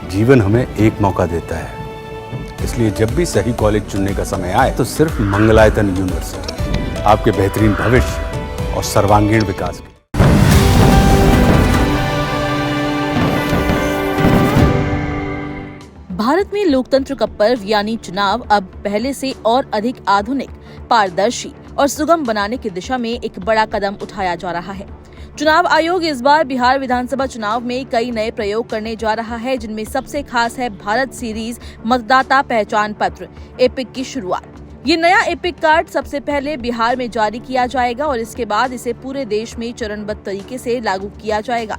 जीवन हमें एक मौका देता है, इसलिए जब भी सही कॉलेज चुनने का समय आए तो सिर्फ मंगलायतन यूनिवर्सिटी आपके बेहतरीन भविष्य और सर्वांगीण विकास के। भारत में लोकतंत्र का पर्व यानी चुनाव अब पहले से और अधिक आधुनिक, पारदर्शी और सुगम बनाने की दिशा में एक बड़ा कदम उठाया जा रहा है। चुनाव आयोग इस बार बिहार विधानसभा चुनाव में कई नए प्रयोग करने जा रहा है, जिनमें सबसे खास है भारत सीरीज मतदाता पहचान पत्र एपिक की शुरुआत। ये नया एपिक कार्ड सबसे पहले बिहार में जारी किया जाएगा और इसके बाद इसे पूरे देश में चरणबद्ध तरीके से लागू किया जाएगा।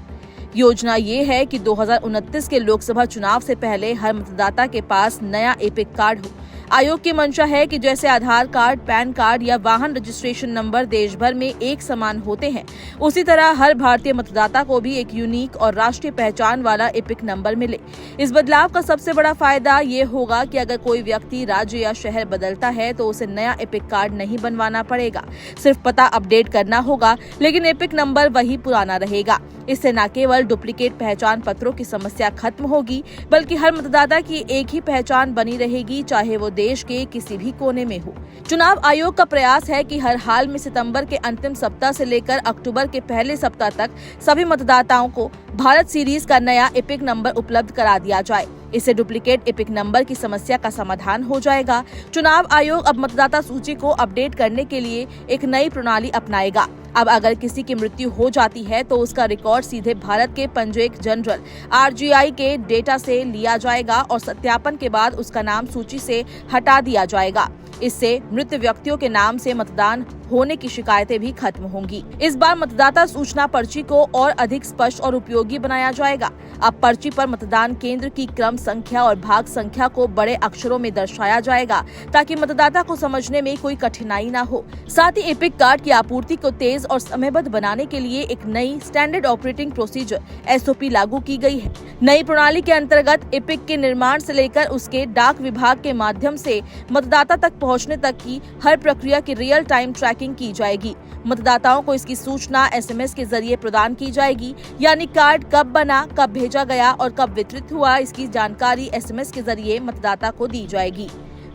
योजना ये है कि 2029 के लोकसभा चुनाव से पहले हर मतदाता के पास नया एपिक कार्ड हो। आयोग की मंशा है कि जैसे आधार कार्ड, पैन कार्ड या वाहन रजिस्ट्रेशन नंबर देश भर में एक समान होते हैं, उसी तरह हर भारतीय मतदाता को भी एक यूनिक और राष्ट्रीय पहचान वाला एपिक नंबर मिले। इस बदलाव का सबसे बड़ा फायदा ये होगा कि अगर कोई व्यक्ति राज्य या शहर बदलता है तो उसे नया एपिक कार्ड नहीं बनवाना पड़ेगा, सिर्फ पता अपडेट करना होगा, लेकिन एपिक नंबर वही पुराना रहेगा। इससे न केवल डुप्लीकेट पहचान पत्रों की समस्या खत्म होगी, बल्कि हर मतदाता की एक ही पहचान बनी रहेगी, चाहे वो देश के किसी भी कोने में हो। चुनाव आयोग का प्रयास है कि हर हाल में सितंबर के अंतिम सप्ताह से लेकर अक्टूबर के पहले सप्ताह तक सभी मतदाताओं को भारत सीरीज का नया एपिक नंबर उपलब्ध करा दिया जाए। इससे डुप्लीकेट एपिक नंबर की समस्या का समाधान हो जाएगा। चुनाव आयोग अब मतदाता सूची को अपडेट करने के लिए एक नई प्रणाली अपनाएगा। अब अगर किसी की मृत्यु हो जाती है तो उसका रिकॉर्ड सीधे भारत के पंजीयक जनरल RGI के डेटा से लिया जाएगा और सत्यापन के बाद उसका नाम सूची से हटा दिया जाएगा। इससे मृत व्यक्तियों के नाम से मतदान होने की शिकायतें भी खत्म होंगी। इस बार मतदाता सूचना पर्ची को और अधिक स्पष्ट और उपयोगी बनाया जाएगा। अब पर्ची पर मतदान केंद्र की क्रम संख्या और भाग संख्या को बड़े अक्षरों में दर्शाया जाएगा, ताकि मतदाता को समझने में कोई कठिनाई न हो। साथ ही एपिक कार्ड की आपूर्ति को तेज और समयबद्ध बनाने के लिए एक नई स्टैंडर्ड ऑपरेटिंग प्रोसीजर SOP लागू की गई है। नई प्रणाली के अंतर्गत एपिक के निर्माण से लेकर उसके डाक विभाग के माध्यम से मतदाता तक पहुंचने तक की हर प्रक्रिया की रियल टाइम ट्रैकिंग की जाएगी। मतदाताओं को इसकी सूचना SMS के जरिए प्रदान की जाएगी, यानी कार्ड कब बना, कब भेजा गया और कब वितरित हुआ, इसकी जानकारी SMS के जरिए मतदाता को दी जाएगी।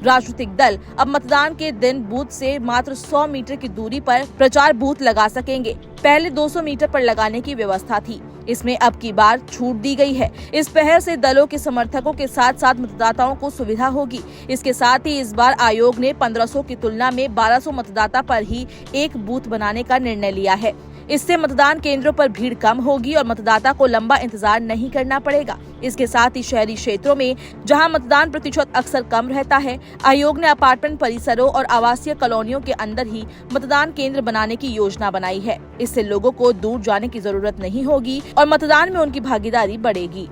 राजनीतिक दल अब मतदान के दिन बूथ से मात्र 100 मीटर की दूरी पर प्रचार बूथ लगा सकेंगे। पहले 200 मीटर पर लगाने की व्यवस्था थी, इसमें अब की बार छूट दी गई है। इस पहल से दलों के समर्थकों के साथ साथ मतदाताओं को सुविधा होगी। इसके साथ ही इस बार आयोग ने 1500 की तुलना में 1200 मतदाता पर ही एक बूथ बनाने का निर्णय लिया है। इससे मतदान केंद्रों पर भीड़ कम होगी और मतदाता को लंबा इंतजार नहीं करना पड़ेगा। इसके साथ ही शहरी क्षेत्रों में जहां मतदान प्रतिशत अक्सर कम रहता है, आयोग ने अपार्टमेंट परिसरों और आवासीय कॉलोनियों के अंदर ही मतदान केंद्र बनाने की योजना बनाई है। इससे लोगों को दूर जाने की जरूरत नहीं होगी और मतदान में उनकी भागीदारी बढ़ेगी।